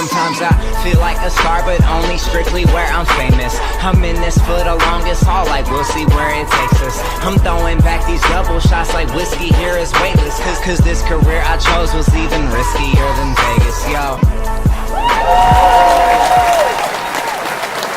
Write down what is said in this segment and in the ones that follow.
Sometimes I feel like a star, but only strictly where I'm famous. I'm in this for the longest haul, like we'll see where it takes us. I'm throwing back these double shots like whiskey here is weightless. Cause this career I chose was even riskier than Vegas, yo.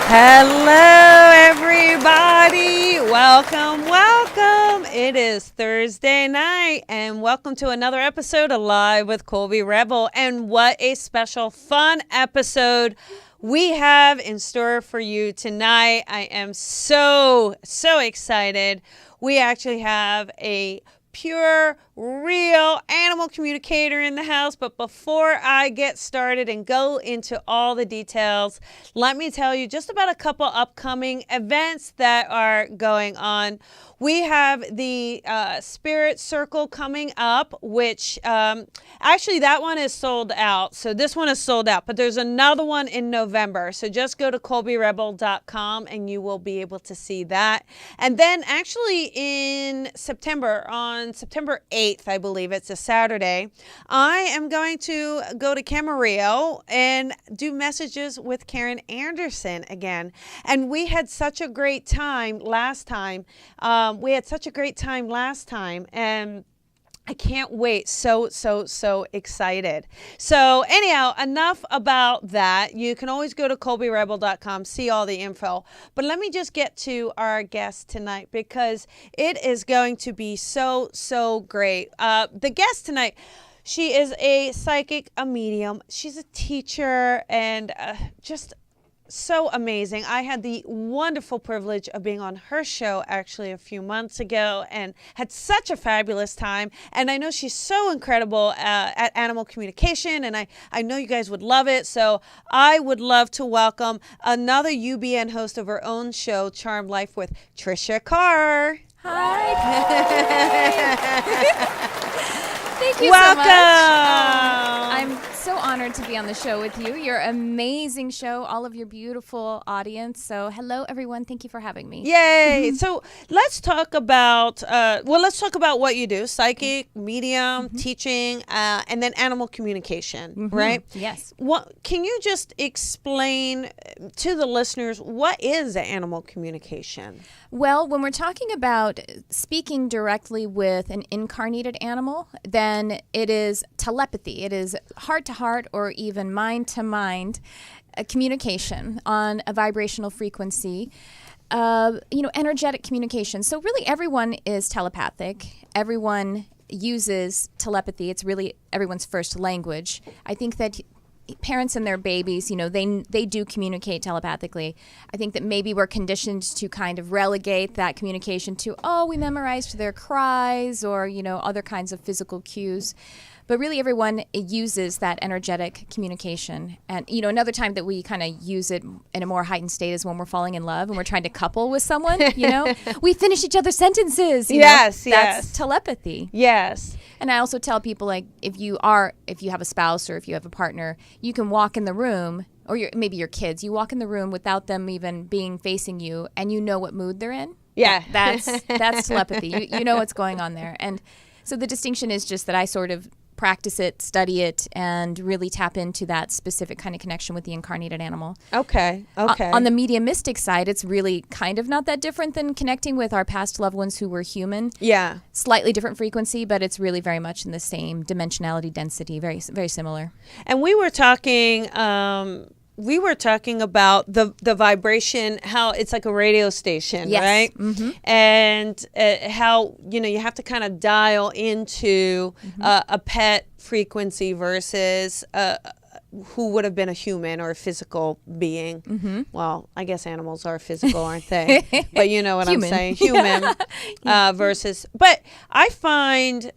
Hello, everybody. Welcome, welcome. It is Thursday night, and welcome to another episode of Live with Colby Rebel. And what a special, fun episode we have in store for you tonight. I am so excited. We actually have a pure, real animal communicator in the house. But before I get started and go into all the details, let me tell you just about a couple upcoming events that are going on. We have the Spirit Circle coming up, which actually that one is sold out. So this one is sold out, but there's another one in November. So just go to colbyrebel.com and you will be able to see that. And then actually in September, on September 8th, I believe it's a Saturday, I am going to go to Camarillo and do messages with Karen Anderson again. And we had such a great time last time. And I can't wait. So excited. So anyhow, enough about that. You can always go to colbyrebel.com, see all the info. But let me just get to our guest tonight because it is going to be so great. The guest tonight, she is a psychic, a medium. She's a teacher and just so amazing. I had the wonderful privilege of being on her show actually a few months ago and had such a fabulous time. And I know she's so incredible at Animal Communication, and I know you guys would love it. So I would love to welcome another UBN host of her own show, Charmed Life with Tricia Carr. Hi. Thank you Welcome. so much. I'm so honored to be on the show with you. Your amazing show, all of your beautiful audience. So hello, everyone. Thank you for having me. Yay. So let's talk about, what you do, psychic, medium, teaching, and then animal communication, right? Yes. Can you just explain to the listeners, what is animal communication? Well, when we're talking about speaking directly with an incarnated animal, then it is telepathy. It is heart-to-heart or even mind-to-mind communication on a vibrational frequency, energetic communication. So really everyone is telepathic. Everyone uses telepathy. It's really everyone's first language. I think that parents and their babies, they do communicate telepathically. I think that maybe we're conditioned to kind of relegate that communication to, we memorized their cries or, other kinds of physical cues. But really everyone uses that energetic communication. And, another time that we kind of use it in a more heightened state is when we're falling in love and we're trying to couple with someone, We finish each other's sentences. Yes. That's telepathy. Yes. And I also tell people, like, if you have a spouse or if you have a partner, you can walk in the room, or maybe your kids, you walk in the room without them even being facing you, and you know what mood they're in. Yeah. That's telepathy. You know what's going on there. And so the distinction is just that I sort of practice it, study it, and really tap into that specific kind of connection with the incarnated animal. Okay. On the mediumistic side, it's really kind of not that different than connecting with our past loved ones who were human. Yeah. Slightly different frequency, but it's really very much in the same dimensionality, density, very, very similar. And we were talking about the vibration, how it's like a radio station, yes. right? Mm-hmm. And how, you have to kind of dial into a pet frequency versus who would have been a human or a physical being. Mm-hmm. Well, I guess animals are physical, aren't they? But you know what I'm saying? Human versus. But I find,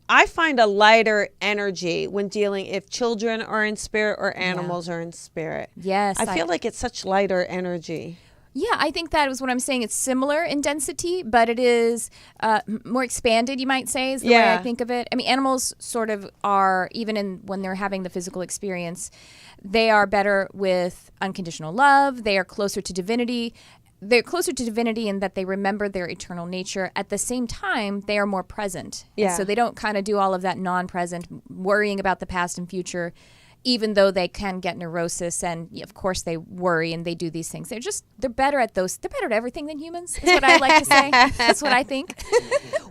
I find a lighter energy when dealing if children are in spirit or animals are in spirit. Yes. I feel like it's such lighter energy. Yeah, I think that is what I'm saying. It's similar in density, but it is more expanded, you might say, is the way I think of it. I mean, animals sort of are, even when they're having the physical experience, they are better with unconditional love. They are closer to divinity. They're closer to divinity in that they remember their eternal nature. At the same time, they are more present. Yeah. And so they don't kind of do all of that non-present, worrying about the past and future. even though they can get neurosis, and of course they worry and they do these things. They're better at those. They're better at everything than humans, is what I like to say. That's what I think.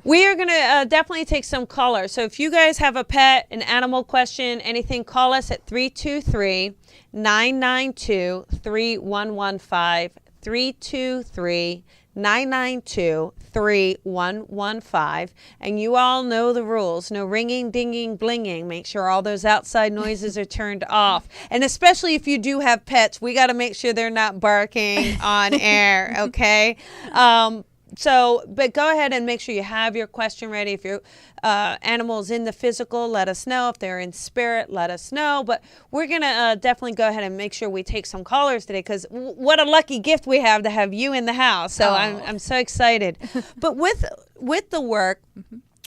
We are going to definitely take some callers. So if you guys have a pet, an animal question, anything, call us at 323-992-3115, 323-992-3115. And you all know the rules. No ringing, dinging, blinging. Make sure all those outside noises are turned off. And especially if you do have pets, we got to make sure they're not barking on air, okay? But go ahead and make sure you have your question ready. If your animal's in the physical, let us know. If they're in spirit, let us know. But we're going to definitely go ahead and make sure we take some callers today, because what a lucky gift we have to have you in the house. So I'm so excited. But with the work,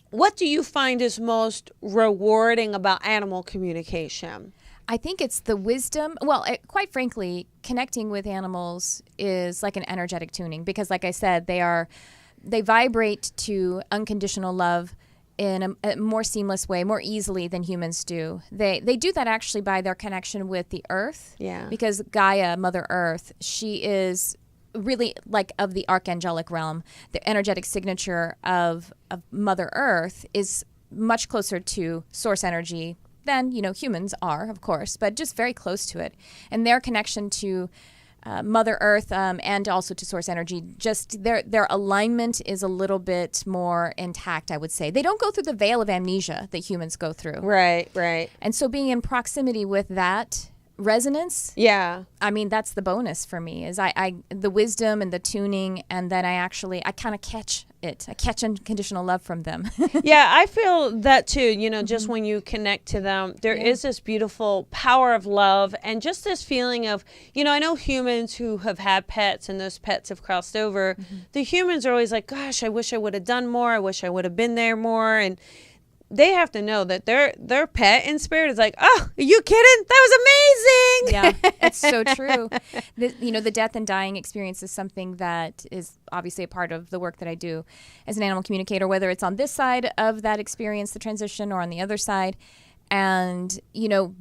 what do you find is most rewarding about animal communication? I think it's the wisdom. Well, quite frankly, connecting with animals is like an energetic tuning, because like I said, they vibrate to unconditional love in a more seamless way, more easily than humans do. They do that actually by their connection with the earth. Yeah. Because Gaia, Mother Earth, she is really like of the archangelic realm. The energetic signature of Mother Earth is much closer to source energy than humans are, of course, but just very close to it. And their connection to Mother Earth and also to source energy, just their alignment is a little bit more intact, I would say. They don't go through the veil of amnesia that humans go through. Right. And so being in proximity with that resonance, yeah, I mean, that's the bonus for me, is I the wisdom and the tuning, and then I kind of catch it. I catch unconditional love from them. Yeah, I feel that too. Just when you connect to them, there is this beautiful power of love, and just this feeling of, I know humans who have had pets and those pets have crossed over. The humans are always like, gosh, I wish I would have done more. I wish I would have been there more. And they have to know that their pet in spirit is like, oh, are you kidding? That was amazing. Yeah, it's so true. The death and dying experience is something that is obviously a part of the work that I do as an animal communicator, whether it's on this side of that experience, the transition, or on the other side. And,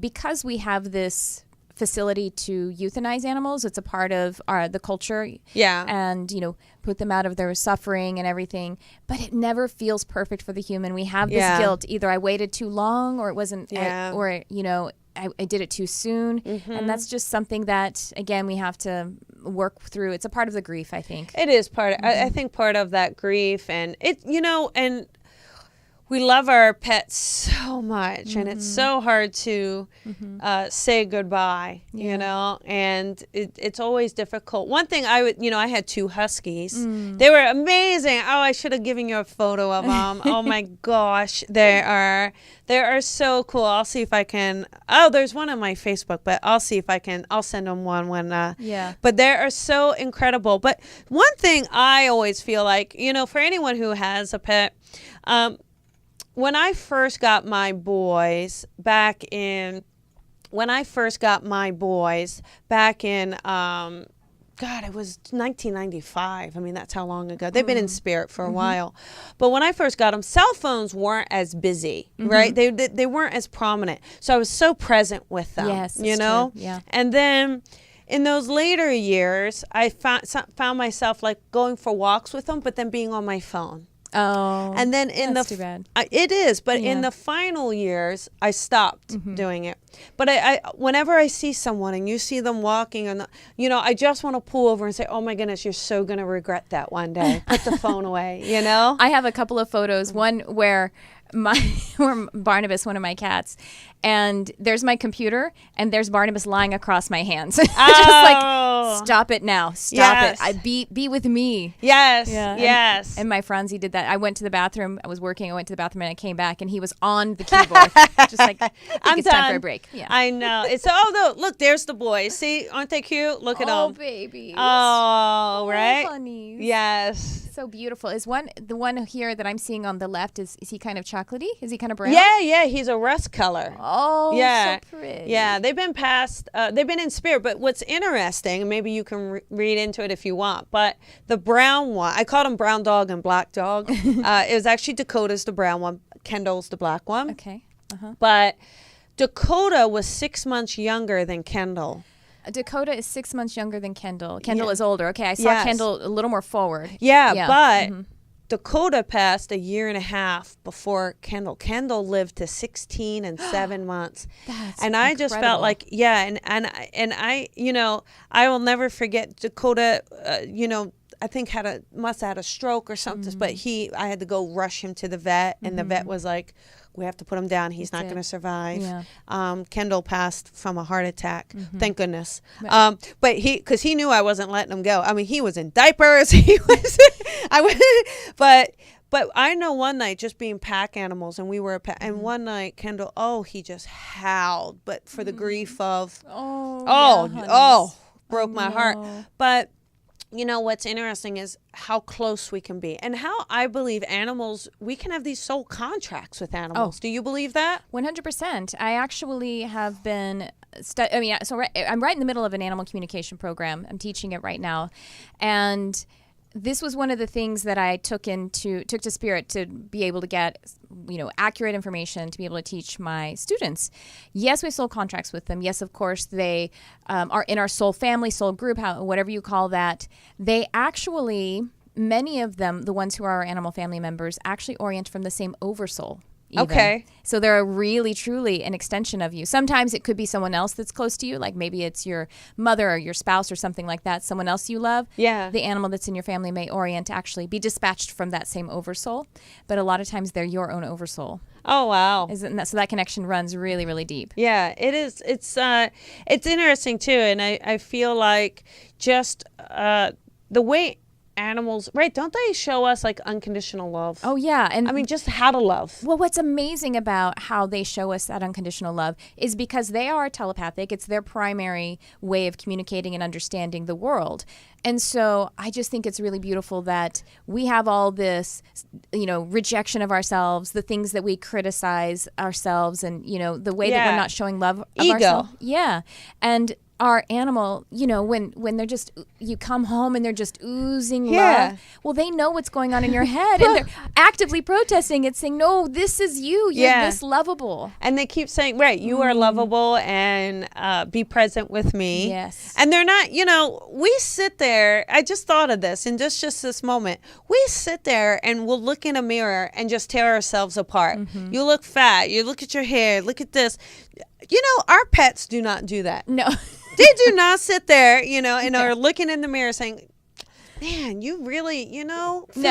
because we have this facility to euthanize animals, it's a part of the culture. Yeah. And, put them out of their suffering and everything. But it never feels perfect for the human. We have this guilt. Either I waited too long, or it wasn't, I did it too soon. And that's just something that, again, we have to work through. It's a part of the grief, I think. It is part, I think part of that grief. And and we love our pets so much, and it's so hard to say goodbye, and it's always difficult. One thing I had 2 Huskies. They were amazing. Oh, I should have given you a photo of them. Oh my gosh, they are so cool. I'll see if I can. Oh, there's one on my Facebook, but I'll see if I can. I'll send them one when. But they are so incredible. But one thing I always feel like, for anyone who has a pet, when I first got my boys back in, it was 1995. I mean, that's how long ago. They've been in spirit for a while. But when I first got them, cell phones weren't as busy, right? They weren't as prominent. So I was so present with them, yes, true. Yeah. And then in those later years, I found myself like going for walks with them, but then being on my phone. Oh, and then that's too bad. It is, but in the final years, I stopped doing it. But I whenever I see someone and you see them walking, and I just want to pull over and say, "Oh my goodness, you're so gonna regret that one day. Put the phone away." I have a couple of photos. One where Barnabas, one of my cats, and there's my computer, and there's Barnabas lying across my hands. Just like, stop it now, stop it. Be with me. Yes, yeah. yes. And my Franzi did that. I went to the bathroom. I was working. I went to the bathroom and I came back, and he was on the keyboard, just like, I think it's time for a break. Yeah. I know. Look, there's the boys. See, aren't they cute? Look at them. Oh, babies. Oh, right. Funny. Yes. So beautiful. The one here that I'm seeing on the left, is he kind of chocolatey? Is he kind of brown? Yeah. He's a rust color. Oh, yeah. So pretty. Yeah, they've been in spirit. But what's interesting, and maybe you can read into it if you want, but the brown one, I called him brown dog and black dog. It was actually Dakota's the brown one, Kendall's the black one. Okay. But Dakota was 6 months younger than Kendall. Dakota is 6 months younger than Kendall. Kendall is older. Okay, I saw Yes. Kendall a little more forward. Yeah. But Dakota passed a year and a half before Kendall. Kendall lived to 16 and 7 months. That's and I just felt like, and I, I will never forget Dakota, I think must have had a stroke or something, but I had to go rush him to the vet, and the vet was like, we have to put him down. He's not going to survive. Yeah. Kendall passed from a heart attack. Thank goodness. But because he knew I wasn't letting him go. I mean, he was in diapers. But I know one night, just being pack animals, and we were and one night Kendall, he just howled, but for the grief of, broke my heart. But what's interesting is how close we can be, and how I believe animals, we can have these soul contracts with animals. Do you believe that? 100%. I actually have been, I'm right in the middle of an animal communication program. I'm teaching it right now. And this was one of the things that I took to Spirit to be able to get, accurate information to be able to teach my students. Yes, we have soul contracts with them. Yes, of course, they are in our soul family, soul group, whatever you call that. They actually, many of them, the ones who are our animal family members, actually orient from the same oversoul. Even. Okay. So they're really, truly an extension of you. Sometimes it could be someone else that's close to you, like maybe it's your mother or your spouse or something like that, someone else you love. Yeah. The animal that's in your family may orient to actually be dispatched from that same oversoul, but a lot of times they're your own oversoul. Oh, wow. So that connection runs really, really deep. Yeah, it is. It's interesting, too, and I feel like just the way animals, right, don't they show us like unconditional love? Oh, yeah. And I mean, just how to love. Well, what's amazing about how they show us that unconditional love is because they are telepathic. It's their primary way of communicating and understanding the world. And so I just think it's really beautiful that we have all this, rejection of ourselves, the things that we criticize ourselves, and, the way that we're not showing love of ego. Ourselves. Yeah. And our animal, when they're just, you come home and they're just oozing love. Well, they know what's going on in your head, and they're actively protesting it, saying, no, this is you. You're this lovable. And they keep saying, right, you are lovable, and be present with me. Yes. And they're not, we sit there, I just thought of this in just this moment. We sit there and we'll look in a mirror and just tear ourselves apart. You look fat, you look at your hair, look at this. Our pets do not do that. No. They do not sit there, and are looking in the mirror saying, man, you really,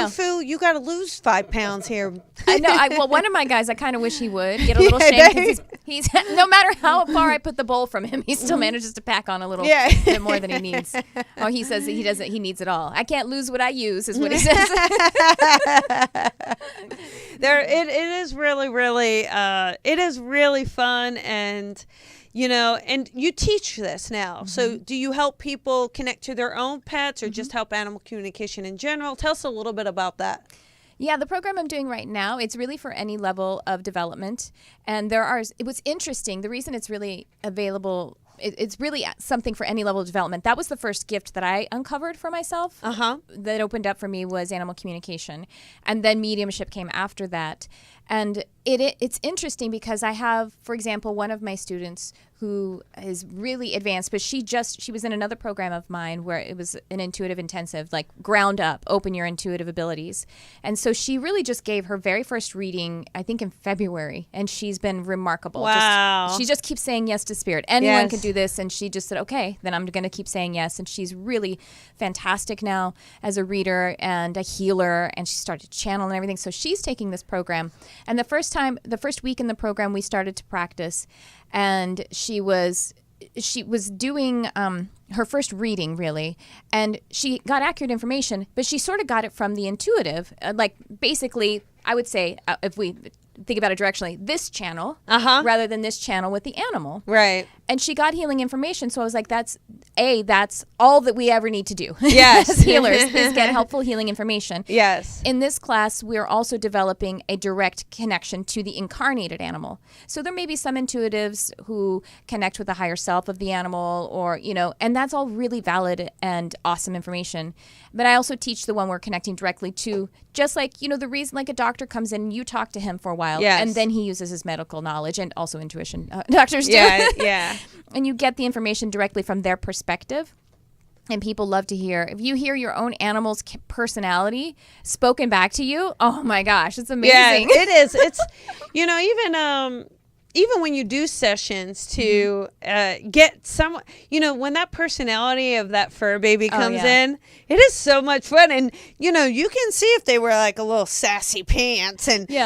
Foo, you got to lose 5 pounds here. I know. Well, one of my guys, I kind of wish he would get a little shamed, because he's no matter how far I put the bowl from him, he still manages to pack on a little bit more than he needs. Or he says that he needs it all. I can't lose what I use, is what he says. It is really, really, it is really fun, and and you teach this now. So do you help people connect to their own pets, or just help animal communication in general? Tell us a little bit about that. Yeah, the program I'm doing right now, it's really for any level of development. And what's interesting, the reason it's really available, it's really something for any level of development. That was the first gift that I uncovered for myself. That opened up for me was animal communication. And then mediumship came after that. And it's interesting because I have, for example, one of my students who is really advanced, but she was in another program of mine where it was an intuitive intensive, like ground up, open your intuitive abilities. And so she really just gave her very first reading, I think in February, and she's been remarkable. Wow. She just keeps saying yes to Spirit. Anyone can do this, and she just said, okay, then I'm going to keep saying yes. And she's really fantastic now as a reader and a healer, and she started to channel and everything. So she's taking this program. And the first week in the program, we started to practice, and she was doing her first reading, really, and she got accurate information, but she sort of got it from the intuitive. Like, basically, I would say, if we think about it directionally, this channel rather than this channel with the animal. Right. And she got healing information, so I was like, that's all that we ever need to do. Yes. As healers, is get helpful healing information. Yes. In this class, we're also developing a direct connection to the incarnated animal. So there may be some intuitives who connect with the higher self of the animal, or, and that's all really valid and awesome information. But I also teach the one we're connecting directly to, just like, the reason, like a doctor comes in and you talk to him for a while, Yes. and then he uses his medical knowledge and also intuition. Doctors do. Yeah. And you get the information directly from their perspective. And people love to hear, if you hear your own animal's personality spoken back to you, oh my gosh, it's amazing. Yeah, it is. It's, even when you do sessions to get someone, when that personality of that fur baby comes in, it is so much fun. And, you can see if they were like a little sassy pants, and, you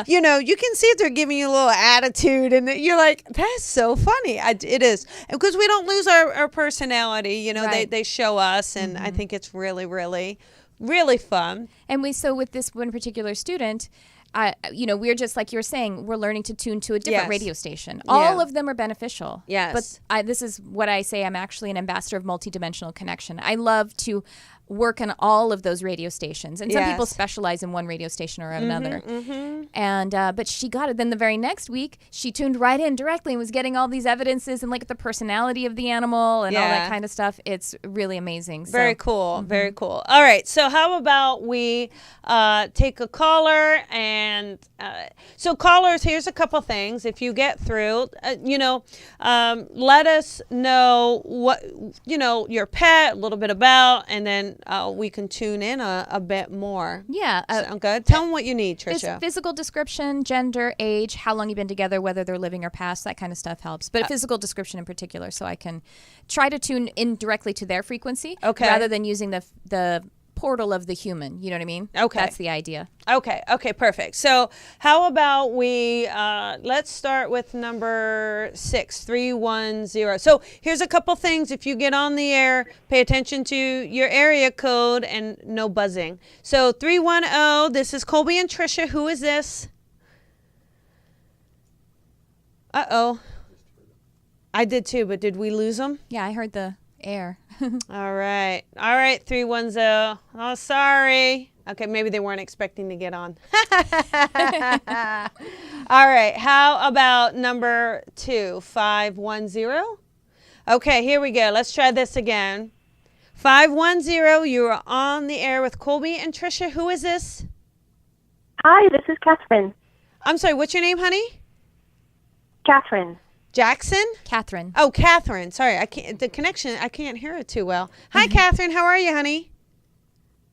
can see if they're giving you a little attitude, and you're like, that's so funny. It is. Because we don't lose our personality, Right. they show us, and I think it's really, really, really fun. And so with this one particular student, we're just like you're saying, we're learning to tune to a different Yes. radio station. All of them are beneficial. Yes. But this is what I say. I'm actually an ambassador of multidimensional connection. I love to work on all of those radio stations. And some people Yes. specialize in one radio station or another. And but she got it. Then the very next week, she tuned right in directly and was getting all these evidences and like the personality of the animal and all that kind of stuff. It's really amazing. Very cool. Very cool. All right. So how about we take a caller, and so callers, here's a couple things. If you get through, let us know what, your pet, a little bit about, and then we can tune in a bit more. Yeah. Sound good? Tell them what you need, Tricia. Physical description, gender, age, how long you've been together, whether they're living or past, that kind of stuff helps. But physical description in particular, so I can try to tune in directly to their frequency, rather than using the portal of the human. You know what I mean? Okay. That's the idea. Okay, perfect. So how about we, let's start with number 6310. So here's a couple things. If you get on the air, pay attention to your area code and no buzzing. So 310, this is Colby and Tricia. Who is this? Uh-oh. I did too, but did we lose them? Yeah, I heard the air. All right, 310. Oh, sorry. Okay, maybe they weren't expecting to get on. All right, how about number 2510? Okay, here we go. Let's try this again. 510, you are on the air with Colby and Tricia. Who is this? Hi, this is Catherine. I'm sorry, what's your name, honey? Catherine. Jackson? Catherine. Oh, Catherine. Sorry, I can't hear it too well. Hi, Catherine. How are you, honey?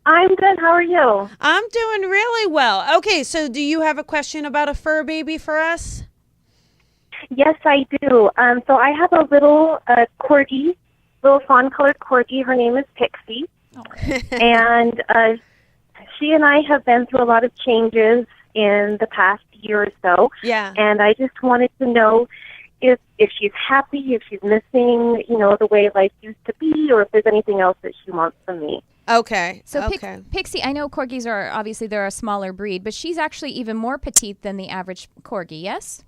I'm good. How are you? I'm doing really well. Okay, so do you have a question about a fur baby for us? Yes, I do. So I have a little corgi, little fawn-colored corgi. Her name is Pixie. Oh. And she and I have been through a lot of changes in the past year or so. Yeah. And I just wanted to know if she's happy, if she's missing, the way life used to be, or if there's anything else that she wants from me. Okay. So okay. Pixie, I know corgis are obviously they're a smaller breed, but she's actually even more petite than the average corgi, yes?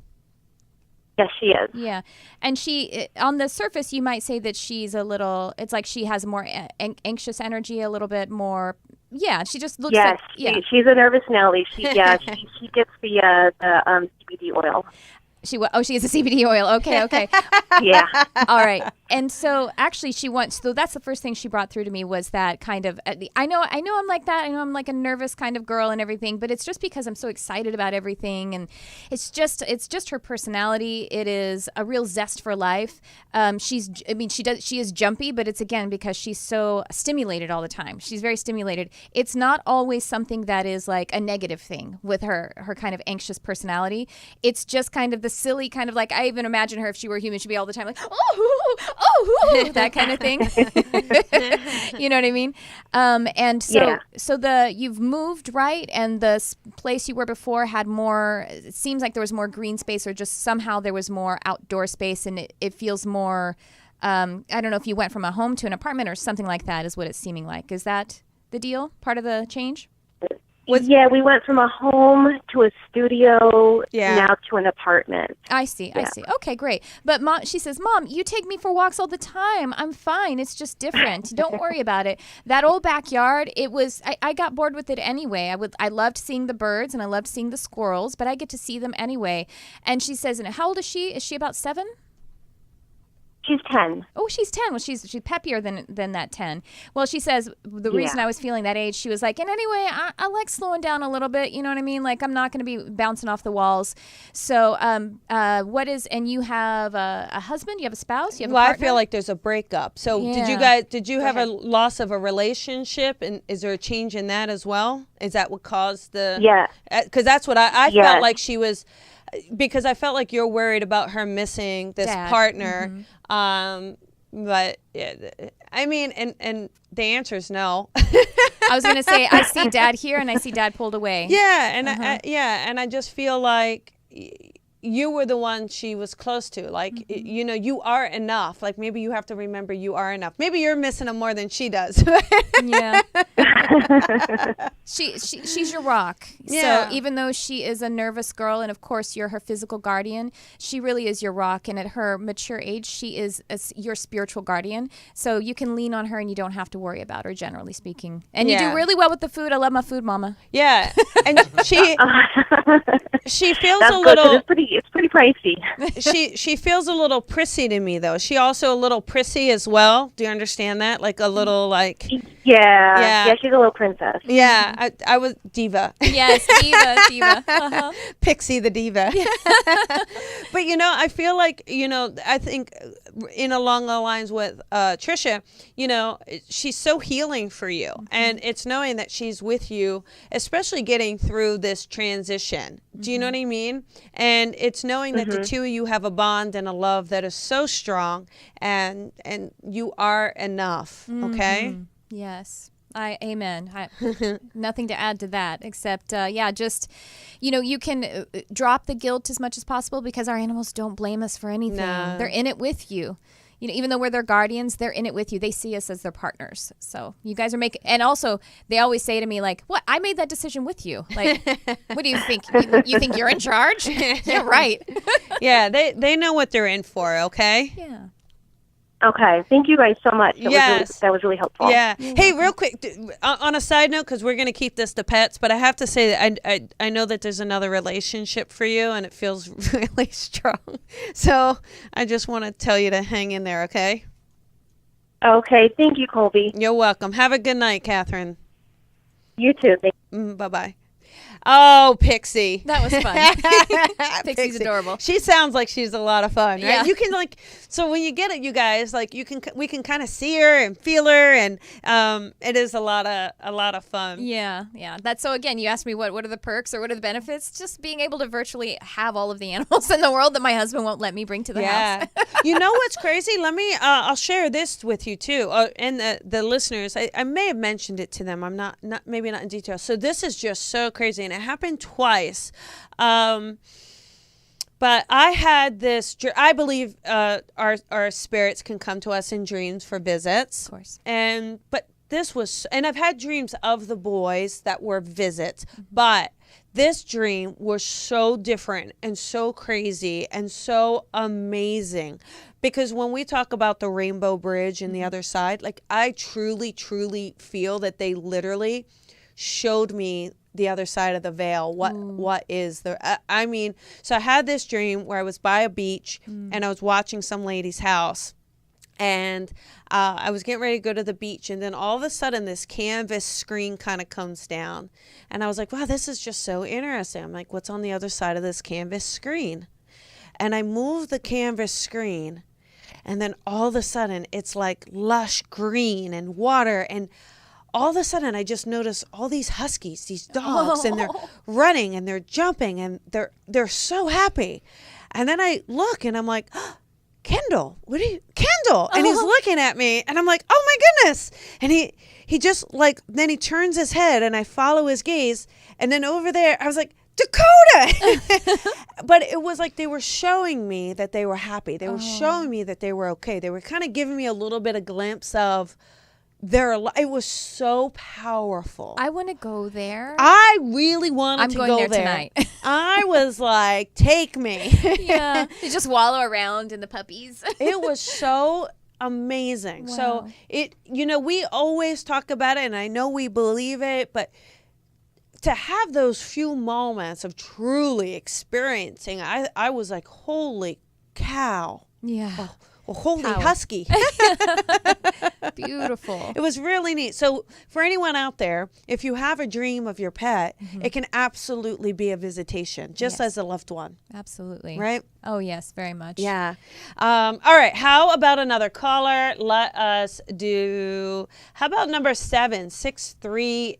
Yes, she is. Yeah. And she, on the surface, you might say that she's a little, it's like she has more anxious energy, a little bit more, she just looks like, she's a nervous Nelly. She gets the CBD oil. She is a CBD oil. Okay. Yeah. All right. And so actually so that's the first thing she brought through to me was that kind of, I know I'm like that. I know I'm like a nervous kind of girl and everything, but it's just because I'm so excited about everything. And it's just her personality. It is a real zest for life. She is jumpy, but it's again, because she's so stimulated all the time. She's very stimulated. It's not always something that is like a negative thing with her kind of anxious personality. It's just kind of the silly kind of like, I even imagine her if she were human, she'd be all the time like, that kind of thing. You know what I mean? And so, you've moved, right? And the place you were before had more, it seems like there was more green space, or just somehow there was more outdoor space, and it feels more, I don't know if you went from a home to an apartment or something like that is what it's seeming like. Is that the deal? Part of the change? Yeah, we went from a home to a studio, Yeah. now to an apartment. I see. Okay, great. But Mom, she says, Mom, you take me for walks all the time. I'm fine. It's just different. Don't worry about it. That old backyard, I got bored with it anyway. I loved seeing the birds and I loved seeing the squirrels, but I get to see them anyway. And she says, and how old is she? Is she about 7? She's 10. Oh, she's 10. Well, she's peppier than that 10. Well, she says the reason I was feeling that age, she was like, and anyway, I like slowing down a little bit. You know what I mean? Like, I'm not going to be bouncing off the walls. So, and you have a husband? You have a spouse? You have a partner? I feel like there's a breakup. So did you have a loss of a relationship? And is there a change in that as well? Is that what caused the... Yeah. Because that's what I felt like she was... Because I felt like you're worried about her missing this partner. But I mean, and the answer is no. I was going to say, I see Dad here and I see Dad pulled away. Yeah. And and I just feel like you were the one she was close to. Like, you know, you are enough. Like, maybe you have to remember you are enough. Maybe you're missing him more than she does. Yeah. She's your rock. Yeah. So even though she is a nervous girl, and of course you're her physical guardian, she really is your rock. And at her mature age, she is your spiritual guardian. So you can lean on her and you don't have to worry about her, generally speaking. And you do really well with the food. I love my food, Mama. Yeah. And she feels That's a good, little... 'cause it's pretty pricey. She feels a little prissy to me, though. Is she also a little prissy as well? Do you understand that? Like a little, like... Yeah, she's a little princess. Yeah, I was diva. Yes, diva. Uh-huh. Pixie the diva. But, you know, I feel like, you know, I think along the lines with Tricia, you know, she's so healing for you. And it's knowing that she's with you, especially getting through this transition. Do you know what I mean? And it's knowing that the two of you have a bond and a love that is so strong, and you are enough, okay? Yes. Amen. Nothing to add to that except, just, you know, you can drop the guilt as much as possible because our animals don't blame us for anything. No. They're in it with you. You know, even though we're their guardians, they're in it with you. They see us as their partners. So you guys are making, and also they always say to me, like, what? I made that decision with you. Like, what do you think? You think you're in charge? You're right. Yeah, they know what they're in for, okay? Yeah. Okay, thank you guys so much. That was really helpful. Yeah. Hey, real quick, on a side note, because we're going to keep this to pets, but I have to say that I know that there's another relationship for you, and it feels really strong. So I just want to tell you to hang in there, okay? Okay, thank you, Colby. You're welcome. Have a good night, Catherine. You too. Bye-bye. Oh, Pixie. That was fun. Pixie's adorable. She sounds like she's a lot of fun, right? Yeah. You can so when you get it, you guys, like we can kind of see her and feel her, and it is a lot of fun. Yeah. That's so again, you asked me what are the perks or what are the benefits? Just being able to virtually have all of the animals in the world that my husband won't let me bring to the house. You know what's crazy? Let me I'll share this with you too, and the listeners. I may have mentioned it to them. I'm not maybe not in detail. So this is just so crazy. And it happened twice. But I had this, I believe our spirits can come to us in dreams for visits. Of course. But this was, and I've had dreams of the boys that were visits, but this dream was so different and so crazy and so amazing. Because when we talk about the Rainbow Bridge and the other side, like I truly, truly feel that they literally showed me the other side of the veil. What is there? I mean, so I had this dream where I was by a beach and I was watching some lady's house, and I was getting ready to go to the beach, and then all of a sudden this canvas screen kind of comes down, and I was like, wow, this is just so interesting. I'm like, what's on the other side of this canvas screen? And I moved the canvas screen, and then all of a sudden it's like lush green and water, and all of a sudden, I just noticed all these Huskies, these dogs, and they're running and they're jumping and they're so happy. And then I look and I'm like, oh, Kendall, Kendall? And he's looking at me and I'm like, oh my goodness. And he just like, then he turns his head and I follow his gaze. And then over there, I was like, Dakota. But it was like they were showing me that they were happy. They were showing me that they were okay. They were kind of giving me a little bit of glimpse of, it was so powerful. I want to go there. I really wanted to go going there there tonight. I was like, take me. Yeah. They just wallow around in the puppies. It was so amazing. Wow. So we always talk about it, and I know we believe it, but to have those few moments of truly experiencing, I was like, holy cow. Yeah. Oh, well, holy Cow. husky. Beautiful. It was really neat. So for anyone out there, if you have a dream of your pet, it can absolutely be a visitation, just Yes. as a loved one. Absolutely. Right? Oh, yes, very much. Yeah. All right. How about another caller? Let us do, how about number 7630?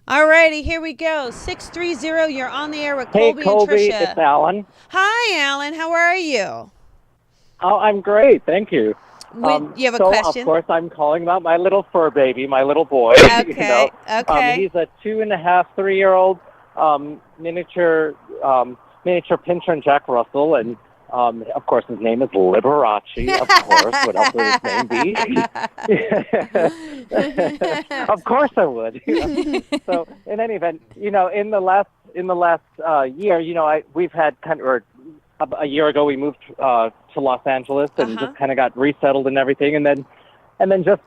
All righty, here we go. 630, you're on the air with Colby and Tricia. It's Alan. Hi, Alan. How are you? Oh, I'm great, thank you. You have a so question? Of course, I'm calling about my little fur baby, my little boy. Okay, okay. He's a 2.5, 3-year-old miniature pincher and Jack Russell, and of course his name is Liberace. Of course, what else would his name be? Of course I would. So in any event, in the last year, we've had a year ago we moved to Los Angeles and just kind of got resettled and everything, and then just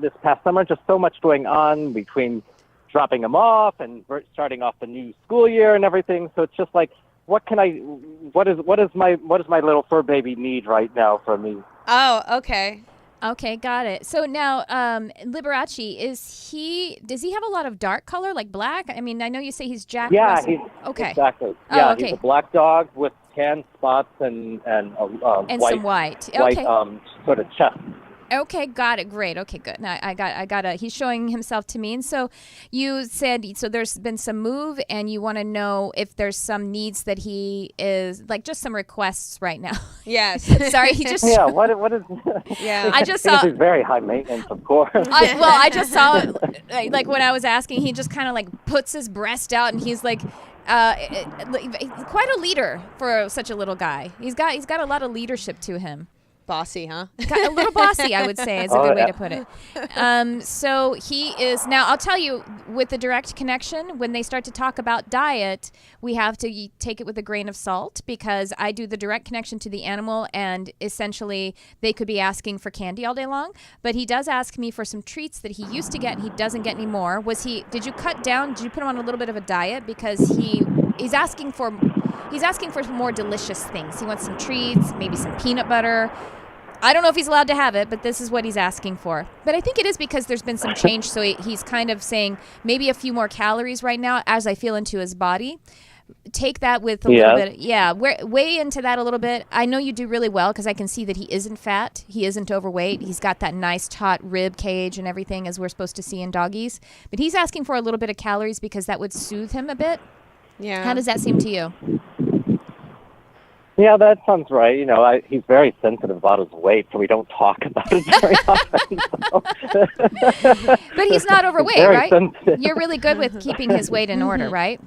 this past summer, just so much going on between dropping him off and starting off the new school year and everything. So it's just like, what does my little fur baby need right now from me? Oh, okay. Okay, got it. So now, Liberace, does he have a lot of dark color, like black? I mean, I know you say he's Jack Russell. Okay. Exactly. Oh, Yeah, okay. He's a black dog with tan spots and And white, some white. Okay. Sort of chest. Okay, got it. Great. Okay, good. Now I got he's showing himself to me. And so you said, so there's been some move and you want to know if there's some needs that he is, like just some requests right now. Yes. Sorry, he just. Yeah, what is. Yeah. I just saw. He's very high maintenance, of course. I just saw, like when I was asking, he just kind of like puts his breast out and he's like, quite a leader for such a little guy. He's got a lot of leadership to him. Bossy, huh? A little bossy, I would say, is a good way to put it. So he is, now I'll tell you, with the direct connection, when they start to talk about diet, we have to take it with a grain of salt, because I do the direct connection to the animal, and essentially they could be asking for candy all day long, but he does ask me for some treats that he used to get and he doesn't get anymore. Did you cut down, did you put him on a little bit of a diet? Because he's asking for more delicious things. He wants some treats, maybe some peanut butter. I don't know if he's allowed to have it, but this is what he's asking for. But I think it is because there's been some change, so he's kind of saying maybe a few more calories right now as I feel into his body. Take that with a little bit. Yeah, weigh into that a little bit. I know you do really well because I can see that he isn't fat. He isn't overweight. He's got that nice taut rib cage and everything, as we're supposed to see in doggies. But he's asking for a little bit of calories because that would soothe him a bit. Yeah. How does that seem to you? Yeah, that sounds right. He's very sensitive about his weight, so we don't talk about it very often. But he's not overweight, very right? sensitive. You're really good with keeping his weight in order, right?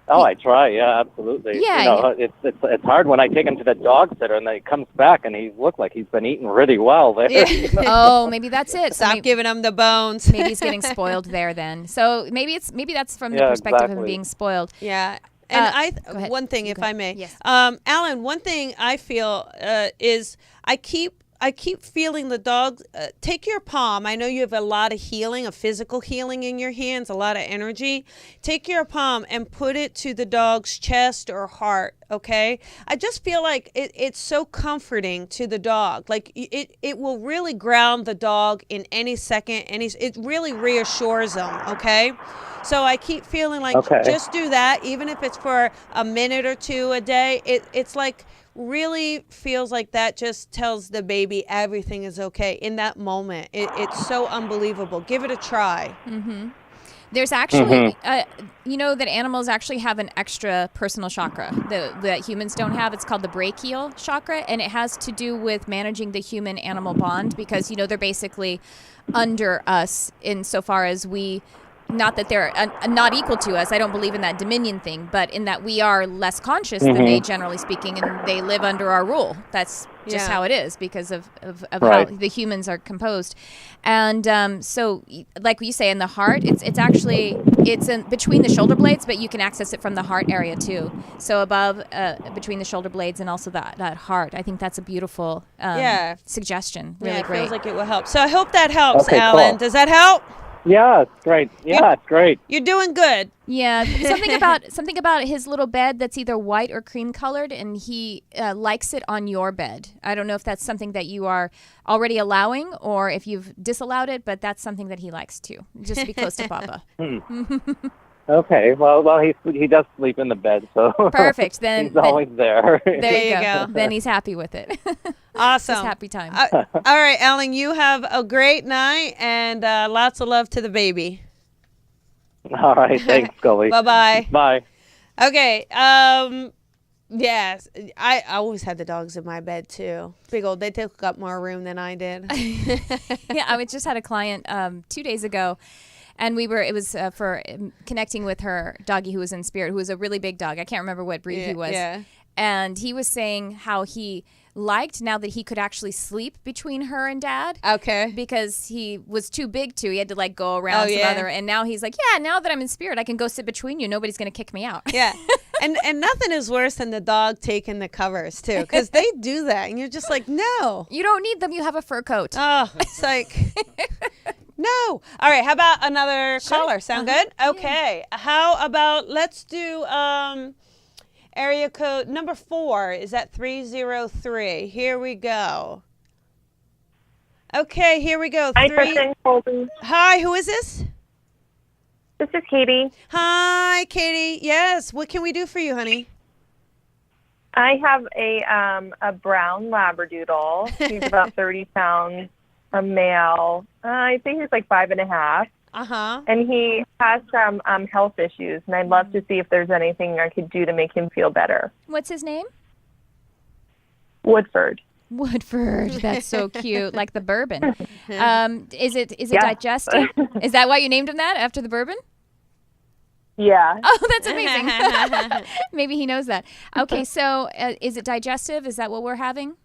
Oh, I try. Yeah, absolutely. Yeah. It's hard when I take him to the dog sitter and then he comes back and he looks like he's been eating really well there. Yeah. Oh, maybe that's it. Stop giving him the bones. Maybe he's getting spoiled there then. So maybe that's from the perspective of him being spoiled. Yeah. And go ahead. one thing, if I may, Yes. Alan, one thing I feel is I keep feeling the dog. Take your palm. I know you have a lot of healing, of physical healing in your hands, a lot of energy. Take your palm and put it to the dog's chest or heart. Okay. I just feel like it's so comforting to the dog. Like it will really ground the dog in any second. It really reassures them. Okay. So I keep feeling like just do that, even if it's for a minute or two a day. It's like really feels like that just tells the baby everything is okay in that moment. It's so unbelievable. Give it a try. Mm-hmm. There's actually, that animals actually have an extra personal chakra that humans don't have. It's called the Brachial Chakra, and it has to do with managing the human-animal bond because, they're basically under us insofar as we not that they're not equal to us. I don't believe in that dominion thing, but in that we are less conscious than they, generally speaking, and they live under our rule. That's just how it is because of how the humans are composed. And so, like you say, in the heart, it's in between the shoulder blades, but you can access it from the heart area too. So above, between the shoulder blades, and also that heart. I think that's a beautiful suggestion. Really great. Feels like it will help. So I hope that helps, Okay, Alan. cool. Does that help? Yeah, it's great. Yeah, it's great. You're doing good. Yeah, something about his little bed that's either white or cream colored, and he likes it on your bed. I don't know if that's something that you are already allowing or if you've disallowed it, but that's something that he likes too. Just to be close to Papa. Okay, well, he does sleep in the bed, so perfect. Then he's always there. There you go. Then he's happy with it. Awesome. Just happy time. All right, Alan, you have a great night and lots of love to the baby. All right, thanks, Colby. Bye-bye. Bye. Okay. Yes, I always had the dogs in my bed too. Big old, they took up more room than I did. Yeah, I just had a client 2 days ago. And it was for connecting with her doggy who was in spirit, who was a really big dog. I can't remember what breed he was. Yeah. And he was saying how he liked now that he could actually sleep between her and Dad. Okay. Because he was too big to. He had to like go around some other. And now he's like, yeah, now that I'm in spirit, I can go sit between you. Nobody's going to kick me out. Yeah. And nothing is worse than the dog taking the covers too, because they do that. And you're just like, no. You don't need them. You have a fur coat. Oh, it's like... No. All right. How about another caller? Sound good? Okay. Yeah. How about let's do area code number 4. Is that 303? Here we go. Okay. Here we go. Hi, Tricia, Colby. Hi. Who is this? This is Katie. Hi, Katie. Yes. What can we do for you, honey? I have a brown Labradoodle. He's about 30 pounds. A male. I think he's like 5.5. And he has some health issues, and I'd love to see if there's anything I could do to make him feel better. What's his name? Woodford. That's so cute, like the bourbon. Is it digestive? Is that why you named him that, after the bourbon? Yeah. Oh, that's amazing. Maybe he knows that. Okay, so is it digestive? Is that what we're having?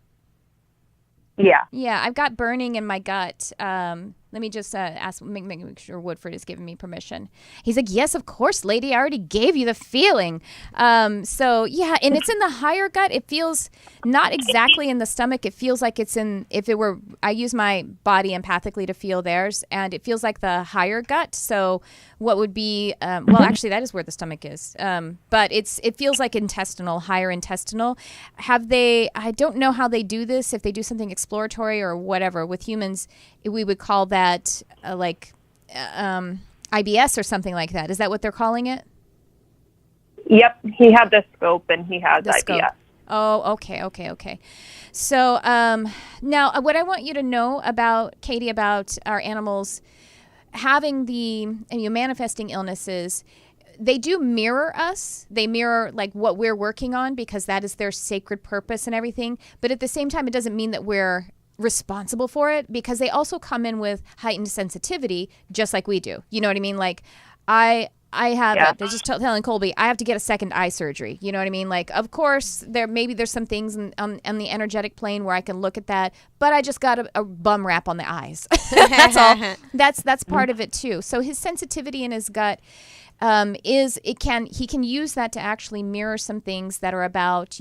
Yeah. Yeah, I've got burning in my gut. Let me just ask, make sure Woodford is giving me permission. He's like, yes, of course, lady. I already gave you the feeling. So, yeah, and it's in the higher gut. It feels not exactly in the stomach. It feels like it's in, I use my body empathically to feel theirs, and it feels like the higher gut. So what would be, well, actually, that is where the stomach is. But it feels like intestinal, higher intestinal. I don't know how they do this, if they do something exploratory or whatever. With humans, we would call that IBS or something like that. Is that what they're calling it? Yep. He had the scope and he has IBS. Scope. Oh, okay. So now what I want you to know about, Katie, about our animals having manifesting illnesses, they do mirror us. They mirror like what we're working on because that is their sacred purpose and everything. But at the same time, it doesn't mean that we're responsible for it because they also come in with heightened sensitivity just like we do. You know what I mean? Like I have just telling Colby, I have to get a second eye surgery. You know what I mean? Like, of course, there's some things on the energetic plane where I can look at that, but I just got a bum wrap on the eyes. That's all. That's part of it too. So his sensitivity in his gut he can use that to actually mirror some things that are about,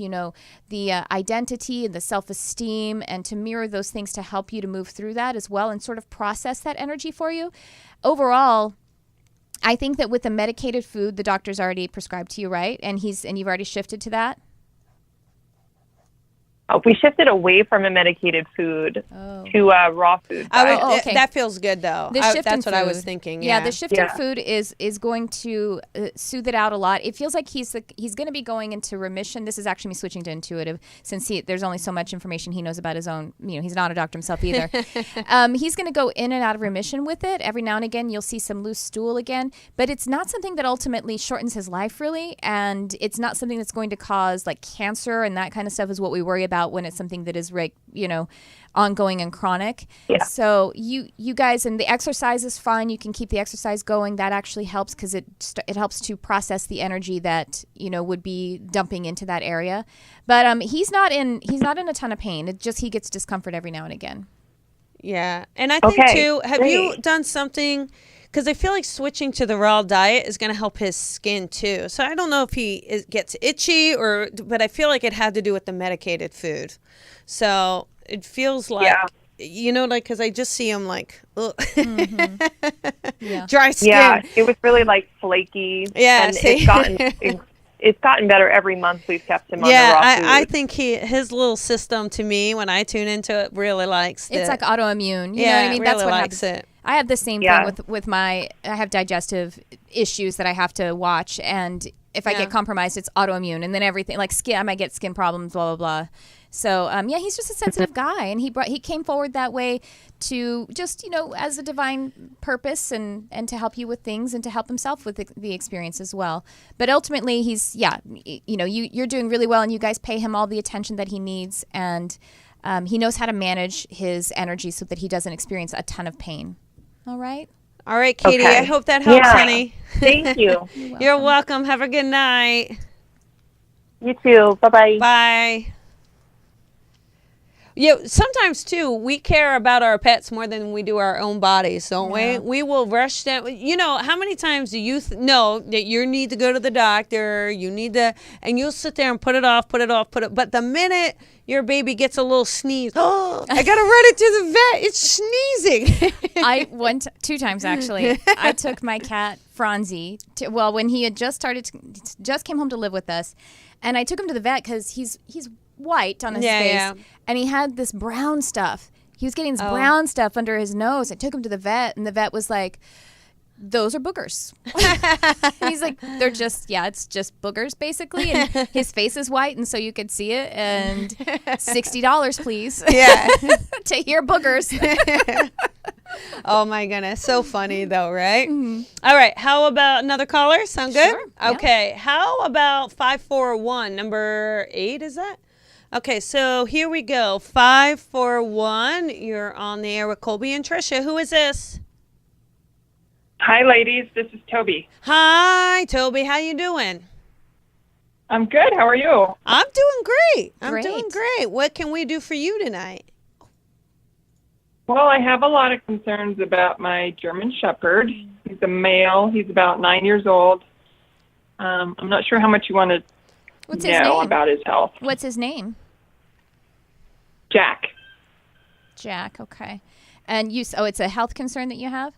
the identity and the self-esteem, and to mirror those things to help you to move through that as well and sort of process that energy for you. Overall, I think that with the medicated food, the doctor's already prescribed to you, right? And you've already shifted to that? We shifted away from a medicated food to raw food. Okay. That feels good, though. That's what I was thinking. Yeah, the shift in food is going to soothe it out a lot. It feels like he's going to be going into remission. This is actually me switching to intuitive, since there's only so much information he knows about his own. He's not a doctor himself either. He's going to go in and out of remission with it. Every now and again, you'll see some loose stool again, but it's not something that ultimately shortens his life, really, and it's not something that's going to cause like cancer and that kind of stuff is what we worry about about when it's something that is ongoing and chronic. Yeah. So you guys, and the exercise is fine. You can keep the exercise going. That actually helps because it helps to process the energy that would be dumping into that area. But he's not in a ton of pain. It just he gets discomfort every now and again. Yeah, and I think too. Have you done something? Because I feel like switching to the raw diet is going to help his skin too. So I don't know if he gets itchy but I feel like it had to do with the medicated food. So it feels like, because I just see him like, ugh. Yeah. Dry skin. Yeah, it was really like flaky. Yeah, and it's gotten better every month we've kept him on the raw food. I think his little system to me, when I tune into it, really likes it. It's like autoimmune. You yeah, know what I mean? it That's really what likes happens. it. I have the same thing with I have digestive issues that I have to watch, and if I get compromised, it's autoimmune, and then everything like skin, I might get skin problems, blah blah blah. So he's just a sensitive guy, and he came forward that way to just as a divine purpose and to help you with things and to help himself with the experience as well. But ultimately, he's you're doing really well, and you guys pay him all the attention that he needs, and he knows how to manage his energy so that he doesn't experience a ton of pain. All right, Katie. Okay. I hope that helps, honey. Thank you. You're welcome. Have a good night. You too. Bye-bye. Bye. Sometimes too, we care about our pets more than we do our own bodies, don't we? We will rush them. How many times do you know that you need to go to the doctor? You need to, and you'll sit there and put it off. But the minute your baby gets a little sneeze, I gotta run it to the vet. It's sneezing. I went 2 times actually. I took my cat Franzi when he had just came home to live with us, and I took him to the vet because he's white on his face, and he had this brown stuff. He was getting this brown stuff under his nose. I took him to the vet, and the vet was like, "Those are boogers." He's like, "They're just it's just boogers basically." And his face is white, and so you could see it. And $60, please. Yeah, to hear boogers. Oh my goodness, so funny though, right? Mm-hmm. All right, how about another caller? Sound good? Sure, yeah. Okay, how about 541 number 8? Is that? Okay, so here we go. 541. You're on the air with Colby and Tricia. Who is this? Hi, ladies. This is Toby. Hi, Toby. How you doing? I'm good. How are you? I'm doing great. Great. I'm doing great. What can we do for you tonight? Well, I have a lot of concerns about my German Shepherd. He's a male. He's about 9 years old. I'm not sure how much you want to What's his name? about his health. What's his name? Jack. Jack, okay. And it's a health concern that you have?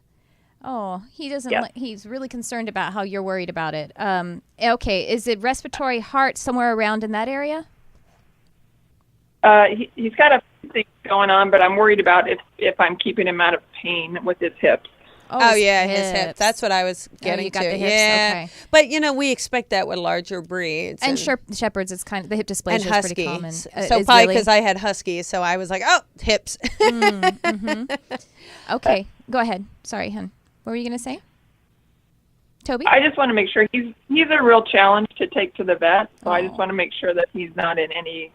Oh, he doesn't. Yeah. He's really concerned about how you're worried about it. Okay, is it respiratory, heart, somewhere around in that area? He's got a few things going on, but I'm worried about if I'm keeping him out of pain with his hips. Oh yeah, his hips. That's what I was getting you got to. the hips. Yeah, Okay. But we expect that with larger breeds And Shepherds, it's kind of the hip dysplasia and is pretty Huskies. common. So probably because I had Huskies, so I was like, oh, hips. Okay, go ahead. Sorry, hon. What were you gonna say, Toby? I just want to make sure he's a real challenge to take to the vet. So I just want to make sure that he's not in any,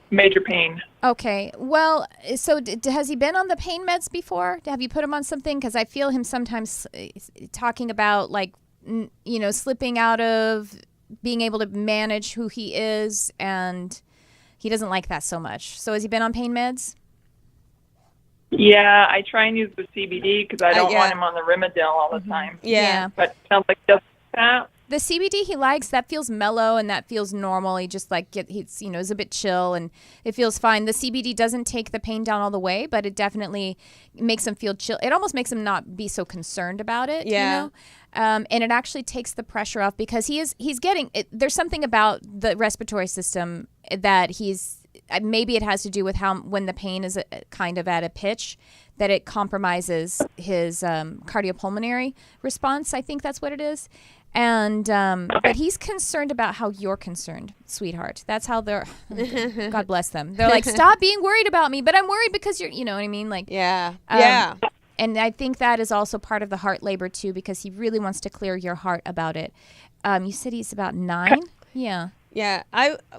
major pain. Okay. Well, so has he been on the pain meds before? Have you put him on something? Because I feel him sometimes talking about slipping out of being able to manage who he is, and he doesn't like that so much. So has he been on pain meds? Yeah, I try and use the CBD because I don't want him on the Rimadyl all the time. Yeah. But it sounds like just that. The CBD he likes, that feels mellow and that feels normal. He just he's is a bit chill and it feels fine. The CBD doesn't take the pain down all the way, but it definitely makes him feel chill. It almost makes him not be so concerned about it. Yeah. And it actually takes the pressure off because he's getting there's something about the respiratory system that maybe it has to do with when the pain is kind of at a pitch that it compromises his cardiopulmonary response. I think that's what it is. And but he's concerned about how you're concerned, sweetheart. That's how they're. God bless them. They're like, stop being worried about me, but I'm worried because you're. You know what I mean? Like, Yeah. And I think that is also part of the heart labor too, because he really wants to clear your heart about it. You said he's about 9. Yeah. Yeah.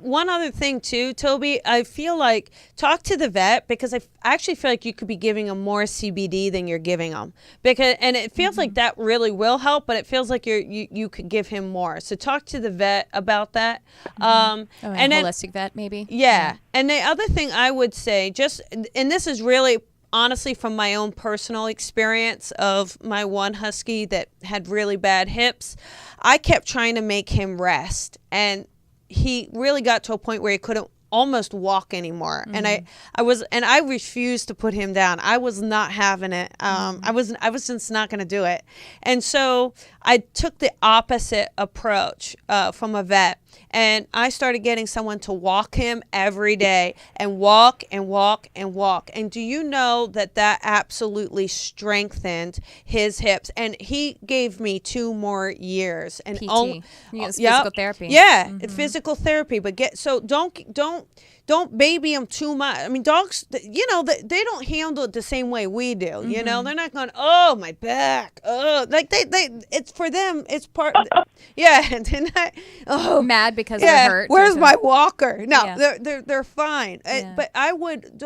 One other thing too, Toby, I feel like talk to the vet, because I actually feel like you could be giving them more CBD than you're giving them, and it feels like that really will help, but it feels like you could give him more. So talk to the vet about that. And holistic vet maybe. Yeah. And the other thing I would say, and this is really honestly from my own personal experience of my one husky that had really bad hips, I kept trying to make him rest, and he really got to a point where he couldn't almost walk anymore. And I refused to put him down. I was not having it. I was just not going to do it. And so I took the opposite approach from a vet, and I started getting someone to walk him every day, and walk and walk and walk. And do you know that absolutely strengthened his hips? And he gave me 2 more years. And PT. Physical therapy. Yeah, physical therapy. But don't baby them too much. I mean, dogs, they don't handle it the same way we do. You know, they're not going, oh, my back. Oh, like it's for them. It's part. Yeah, and they're not, mad because they're hurt. Where's my walker? No, they're fine. But I would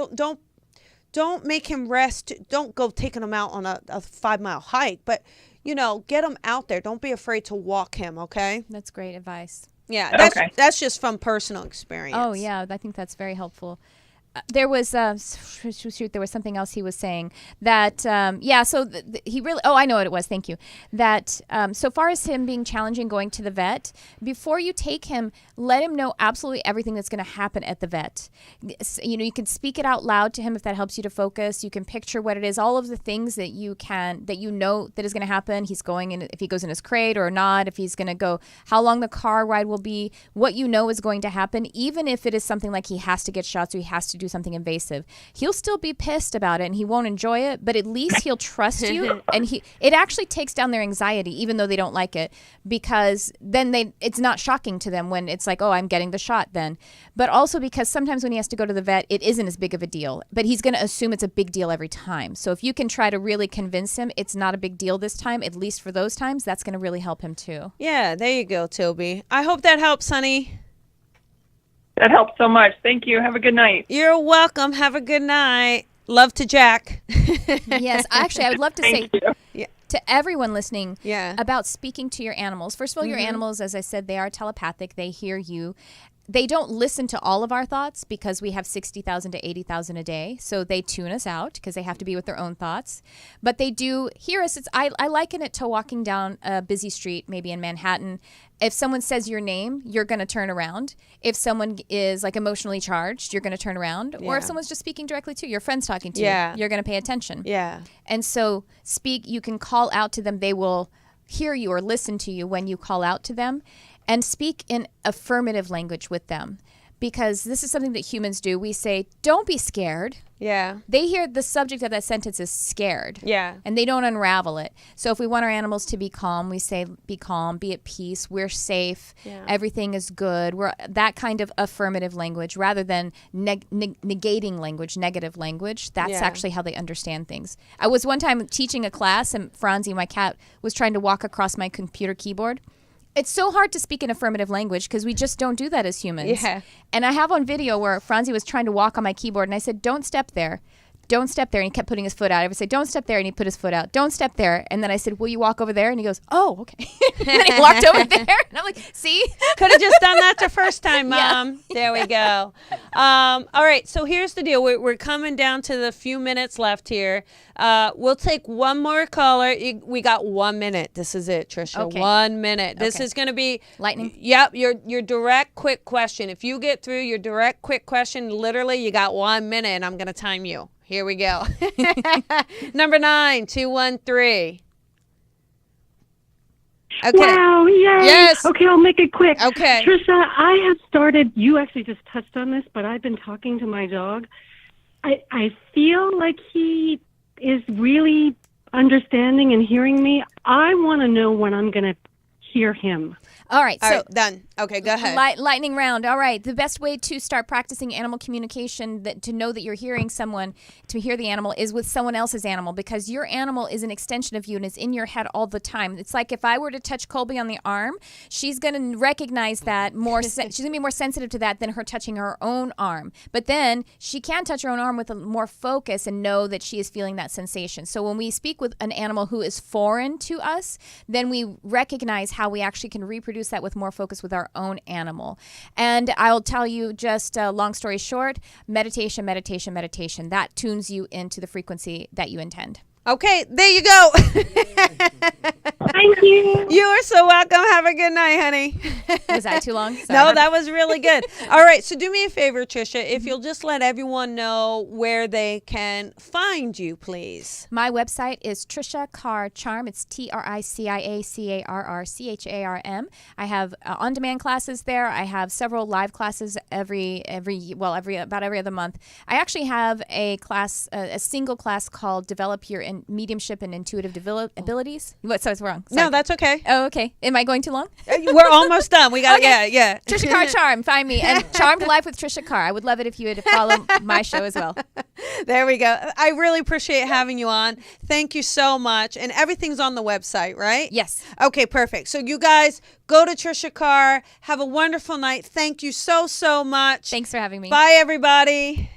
don't make him rest. Don't go taking him out on a 5-mile hike. But get him out there. Don't be afraid to walk him. Okay. That's great advice. Yeah, that's just from personal experience. Oh, yeah, I think that's very helpful. There was there was something else he was saying that so he really I know what it was, thank you, that so far as him being challenging going to the vet, before you take him, let him know absolutely everything that's going to happen at the vet. You can speak it out loud to him if that helps you to focus. You can picture what it is, all of the things that that is going to happen. He's going in, if he goes in his crate or not, if he's going to go, how long the car ride will be, what is going to happen, even if it is something like he has to get shots or he has to do something invasive. He'll still be pissed about it and he won't enjoy it, but at least he'll trust you. And it actually takes down their anxiety, even though they don't like it, because then it's not shocking to them when it's like, oh, I'm getting the shot then. But also because sometimes when he has to go to the vet, it isn't as big of a deal, but he's going to assume it's a big deal every time. So if you can try to really convince him it's not a big deal this time, at least for those times, that's going to really help him too. Yeah, there you go, Toby. I hope that helps, honey. That helps so much. Thank you. Have a good night. You're welcome. Have a good night. Love to Jack. Yes, actually, I would love to say to everyone listening about speaking to your animals. First of all, your animals, as I said, they are telepathic. They hear you. They don't listen to all of our thoughts because we have 60,000 to 80,000 a day. So they tune us out because they have to be with their own thoughts. But they do hear us. I liken it to walking down a busy street, maybe in Manhattan. If someone says your name, you're going to turn around. If someone is like emotionally charged, you're going to turn around. Or if someone's just speaking directly to you, your friend's talking to you, you're going to pay attention. Yeah. And so you can call out to them. They will hear you or listen to you when you call out to them. And speak in affirmative language with them, because this is something that humans do. We say, don't be scared. Yeah. They hear the subject of that sentence is scared. Yeah. And they don't unravel it. So if we want our animals to be calm, we say, be calm, be at peace, we're safe, everything is good. We're that kind of affirmative language rather than negating language, negative language. That's actually how they understand things. I was one time teaching a class, and Franzi, my cat, was trying to walk across my computer keyboard. It's so hard to speak in affirmative language because we just don't do that as humans. Yeah. And I have on video where Franzi was trying to walk on my keyboard, and I said, don't step there. Don't step there. And he kept putting his foot out. I would say, don't step there. And he put his foot out. Don't step there. And then I said, will you walk over there? And he goes, oh, okay. And then he walked over there. And I'm like, see? Could have just done that the first time, Mom. Yeah. There we go. All right. So here's the deal. We're coming down to the few minutes left here. We'll take one more caller. We got 1 minute. This is it, Tricia. Okay. 1 minute. This is going to be lightning. Yep. Your direct, quick question. If you get through your direct, quick question, literally you got 1 minute, and I'm going to time you. Here we go. Number 9-213. Okay. Wow, yay. Yes. Okay, I'll make it quick. Okay. Tricia, I have started, you actually just touched on this, but I've been talking to my dog. I feel like he is really understanding and hearing me. I want to know when I'm going to hear him. All right, All so right, done. Okay, go ahead. Lightning round. All right, the best way to start practicing animal communication, to know that you're hearing someone, to hear the animal, is with someone else's animal, because your animal is an extension of you and is in your head all the time. It's like if I were to touch Colby on the arm, she's going to recognize that more. She's going to be more sensitive to that than her touching her own arm. But then she can touch her own arm with a more focus and know that she is feeling that sensation. So when we speak with an animal who is foreign to us, then we recognize how we actually can reproduce that with more focus with our own animal. And I'll tell you, just long story short, meditation. That tunes you into the frequency that you intend. Okay, there you go. Thank you. You are so welcome. Have a good night, honey. Was I too long? Sorry. No, that was really good. All right, so do me a favor, Tricia. If you'll just let everyone know where they can find you, please. My website is Tricia Carr Charm. It's TRICIACARRCHARM. I have on-demand classes there. I have several live classes every about every other month. I actually have a class, a single class called Develop Your Mediumship and Intuitive Abilities. What? So it's wrong. Sorry. No, that's okay. Oh, okay. Am I going too long? We're almost done. We got yeah. Tricia Carr Charm. Find me. And Charmed Life with Tricia Carr. I would love it if you would follow my show as well. There we go. I really appreciate having you on. Thank you so much. And everything's on the website, right? Yes. Okay, perfect. So you guys go to Tricia Carr. Have a wonderful night. Thank you so much. Thanks for having me. Bye, everybody.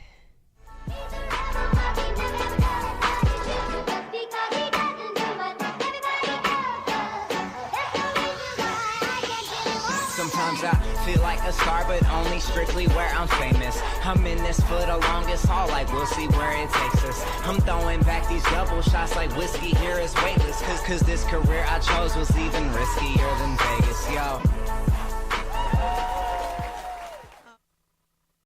Sometimes I feel like a star, but only strictly where I'm famous. I'm in this for the longest haul, like we'll see where it takes us. I'm throwing back these double shots like whiskey here is weightless. Cause this career I chose was even riskier than Vegas, yo.